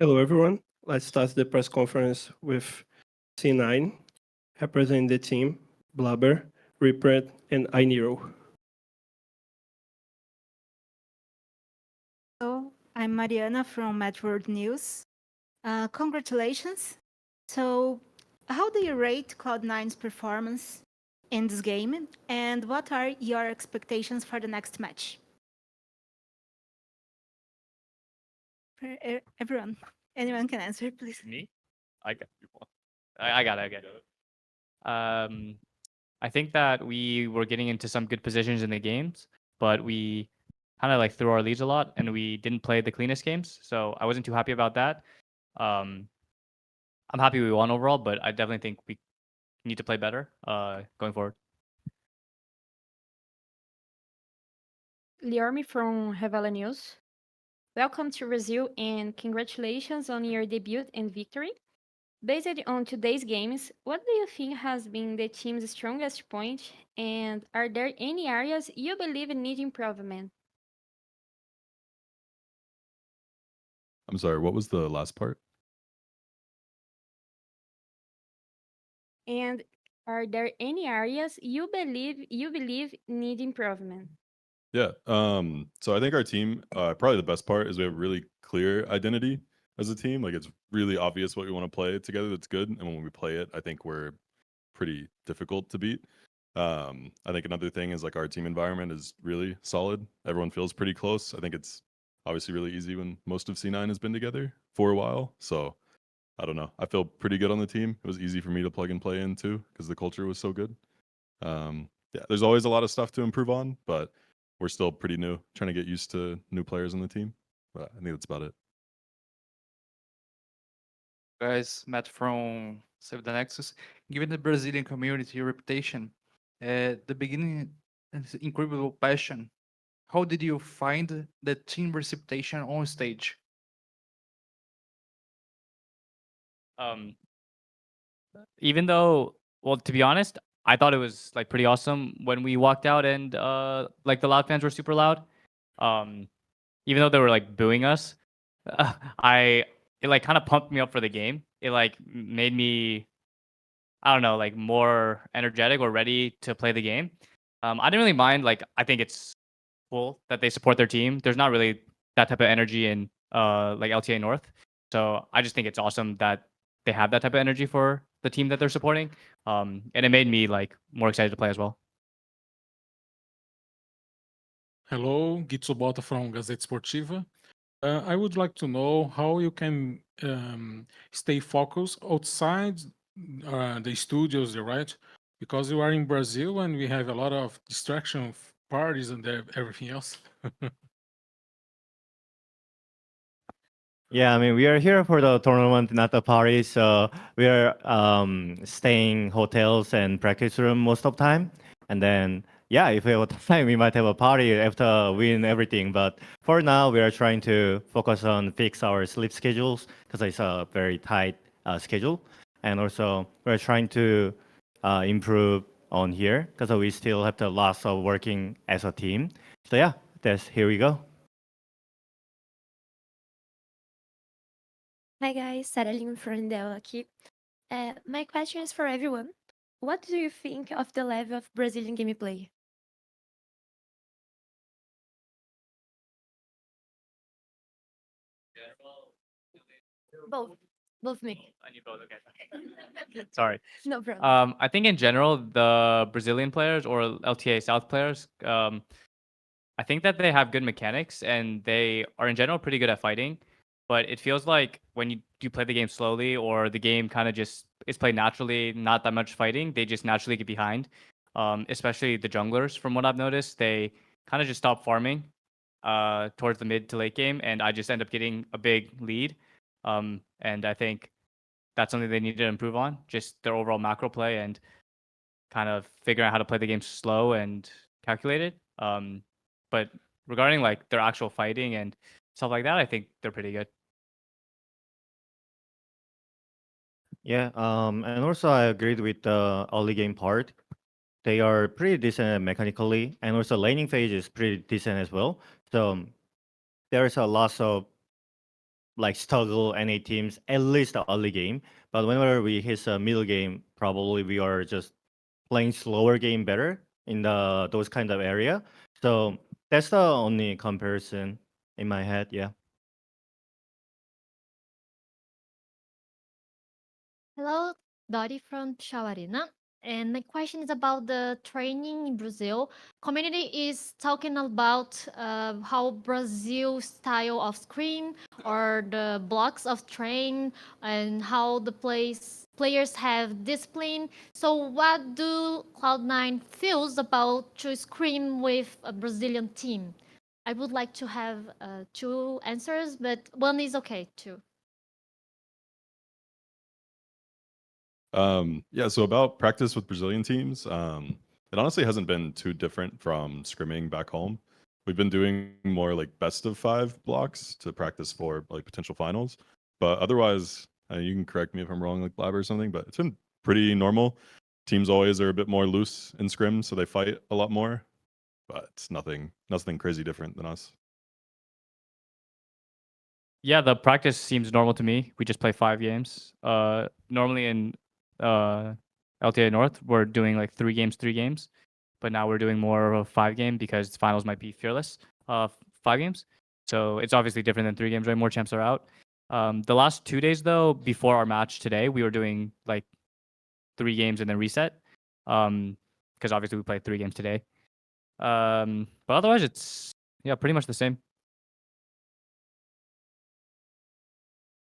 Hello, everyone. Let's start the press conference with C9, representing the team, Blaber, Reapered, and Inero. Hello, I'm Mariana from Medworld News. Congratulations. So, how do you rate Cloud9's performance in this game, and what are your expectations for the next match? For everyone, anyone can answer, please. Me? I got you. I got it. I got it. I think that we were getting into some good positions in the games, but we kind of like threw our leads a lot, and we didn't play the cleanest games. So I wasn't too happy about that. Um, I'm happy we won overall, but I definitely think we need to play better going forward. Liormi from Revela News. Welcome to Brazil and congratulations on your debut and victory. Based on today's games, what do you think has been the team's strongest point, and are there any areas you believe need improvement? I'm sorry, what was the last part? And are there any areas you believe need improvement? Yeah. So I think our team, probably the best part is we have really clear identity as a team. Like it's really obvious what we want to play together that's good. And when we play it, I think we're pretty difficult to beat. I think another thing is like our team environment is really solid. Everyone feels pretty close. I think it's obviously really easy when most of C9 has been together for a while. So I don't know. I feel pretty good on the team. It was easy for me to plug and play in too because the culture was so good. Yeah, there's always a lot of stuff to improve on, but we're still pretty new, trying to get used to new players on the team. But I think that's about it. Guys, Matt from Save the Nexus. Given the Brazilian community reputation, the beginning and incredible passion, how did you find the team reception on stage? Um, Even though, well, to be honest, I thought it was like pretty awesome when we walked out and like the loud fans were super loud. Um, Even though they were like booing us, I it like kind of pumped me up for the game. It like made me, I don't know, like more energetic or ready to play the game. I didn't really mind. Like I think it's cool that they support their team. There's not really that type of energy in like LTA North, so I just think it's awesome that they have that type of energy for the team that they're supporting. And it made me like more excited to play as well. Hello, Gitsubota from Gazeta Esportiva. I would like to know how you can stay focused outside the studios, right? Because you are in Brazil and we have a lot of distraction of parties and everything else. Yeah, I mean, we are here for the tournament, not the party. So we are staying hotels and practice room most of time. And then, yeah, if we have time, we might have a party after win everything. But for now, we are trying to focus on fix our sleep schedules because it's a very tight schedule. And also, we're trying to improve on here because we still have the lots of working as a team. So yeah, that's here we go. Hi guys, Sarah Lynn from Dell aqui. My question is for everyone. What do you think of the level of Brazilian gameplay? Both. Both me. I need both. Okay. Sorry. No problem. I think in general, the Brazilian players or LTA South players, I think that they have good mechanics and they are in general pretty good at fighting. But it feels like when you play the game slowly or the game kind of just is played naturally, not that much fighting, they just naturally get behind. Especially the junglers, from what I've noticed, they kind of just stop farming towards the mid to late game, and I just end up getting a big lead. And I think that's something they need to improve on, just their overall macro play and kind of figuring out how to play the game slow and calculated. But regarding like their actual fighting and stuff like that, I think they're pretty good. Yeah, and also I agreed with the early game part. They are pretty decent mechanically, and also laning phase is pretty decent as well. So there's a lot of like struggle any teams at least the early game. But whenever we hit a middle game, probably we are just playing slower game better in those kind of area. So that's the only comparison in my head. Yeah. Hello, Dottie from Chavarina. And my question is about the training in Brazil. Community is talking about how Brazil style of screen or the blocks of train and how the players have discipline. So what do Cloud9 feels about to screen with a Brazilian team? I would like to have two answers, but one is okay too. Yeah, so about practice with Brazilian teams, it honestly hasn't been too different from scrimming back home. We've been doing more like best of 5 blocks to practice for like potential finals, but otherwise, you can correct me if I'm wrong, like Blaber or something, but it's been pretty normal. Teams always are a bit more loose in scrim, so they fight a lot more, but it's nothing crazy different than us. Yeah, the practice seems normal to me. We just play 5 games. Normally in LTA North, we're doing like 3 games, but now we're doing more of a 5 game because finals might be fearless. 5 games, so it's obviously different than 3 games, right? More champs are out. The last 2 days though, before our match today, we were doing like 3 games and then reset. Because obviously we played 3 games today. But otherwise, it's pretty much the same.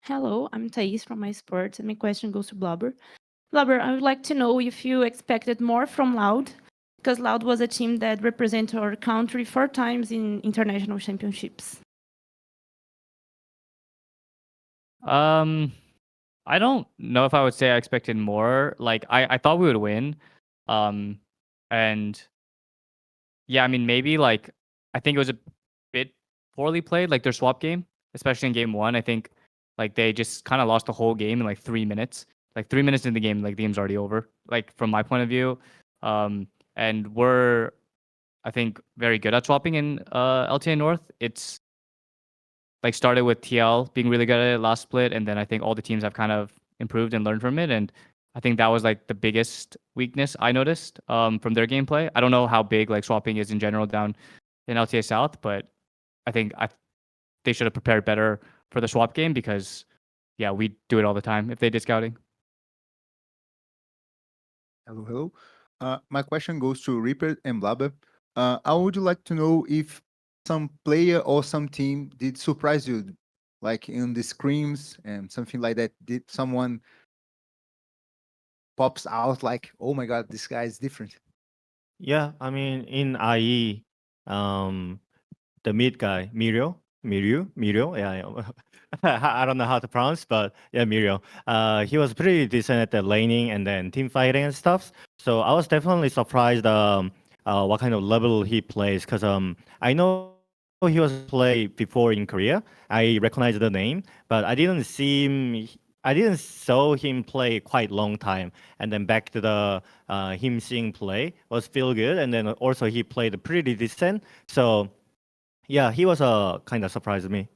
Hello, I'm Thais from esports, and my question goes to Blaber. Blaber, I would like to know if you expected more from Loud, because Loud was a team that represented our country 4 times in international championships. I don't know if I would say I expected more. Like I thought we would win. And yeah, I mean maybe like I think it was a bit poorly played, like their swap game, especially in game 1. I think like they just kind of lost the whole game in like 3 minutes. Like 3 minutes in the game, like the game's already over. Like from my point of view. And we're I think very good at swapping in LTA North. It's like started with TL being really good at it last split, and then I think all the teams have kind of improved and learned from it. And I think that was like the biggest weakness I noticed from their gameplay. I don't know how big like swapping is in general down in LTA South, but I think they should have prepared better for the swap game because yeah, we do it all the time if they did scouting. Hello, hello. My question goes to Reapered and Blaber. I would like to know if some player or some team did surprise you, like in the screams and something like that. Did someone pops out like, oh my god, this guy is different? Yeah, I mean in IE, the mid guy, Mirio. Yeah, yeah. I don't know how to pronounce, but yeah, Mirio. He was pretty decent at the laning and then team fighting and stuff. So I was definitely surprised what kind of level he plays because I know he was play before in Korea. I recognize the name, but I didn't see him. I didn't saw him play quite long time, and then back to the him seeing play was feel good, and then also he played pretty decent. So yeah, he was kind of surprised me.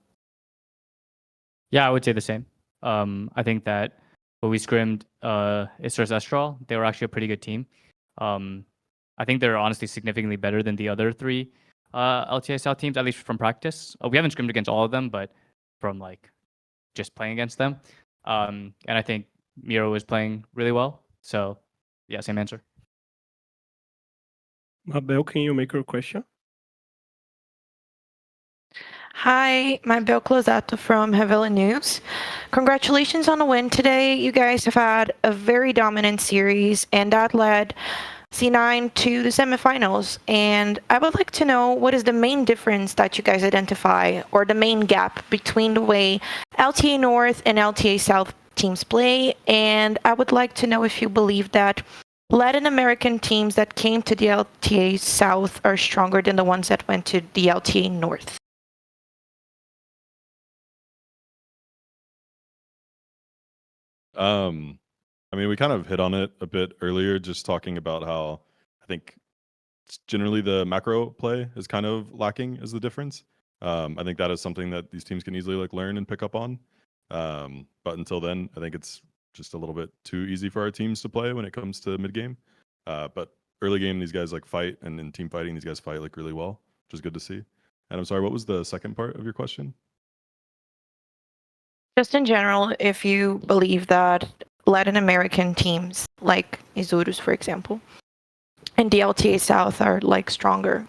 Yeah, I would say the same. I think that when we scrimmed Istros Estral, they were actually a pretty good team. I think they're honestly significantly better than the other 3 LTA South teams, at least from practice. We haven't scrimmed against all of them, but from like just playing against them. And I think Miro is playing really well. So yeah, same answer. Mabel, can you make your question? Hi, Mabel Closato from Havela News. Congratulations on the win today. You guys have had a very dominant series, and that led C9 to the semifinals. And I would like to know what is the main difference that you guys identify, or the main gap between the way LTA North and LTA South teams play. And I would like to know if you believe that Latin American teams that came to the LTA South are stronger than the ones that went to the LTA North. I mean, we kind of hit on it a bit earlier, just talking about how I think generally the macro play is kind of lacking as the difference. I think that is something that these teams can easily like learn and pick up on. But until then, I think it's just a little bit too easy for our teams to play when it comes to mid game. But early game, these guys like fight, and in team fighting, these guys fight like really well, which is good to see. And I'm sorry, what was the second part of your question? Just in general, if you believe that Latin American teams, like Isurus, for example, and the LTA South are like stronger.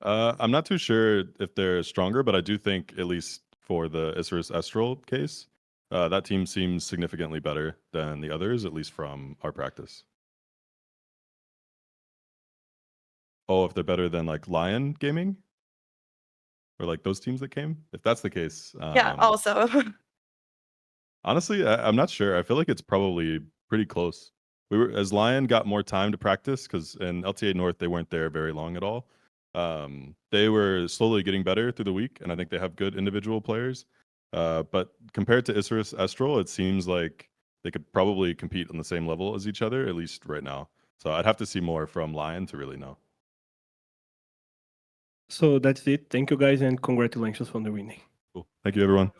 I'm not too sure if they're stronger, but I do think, at least for the Isurus Estral case, that team seems significantly better than the others, at least from our practice. Oh, if they're better than like Lion Gaming? Or like those teams that came? If that's the case. Yeah, also. Honestly, I'm not sure. I feel like it's probably pretty close. As Lion got more time to practice, because in LTA North, they weren't there very long at all. They were slowly getting better through the week, and I think they have good individual players. But compared to Isurus Estral, it seems like they could probably compete on the same level as each other, at least right now. So I'd have to see more from Lion to really know. So that's it. Thank you guys, and congratulations on the winning. Cool. Thank you, everyone.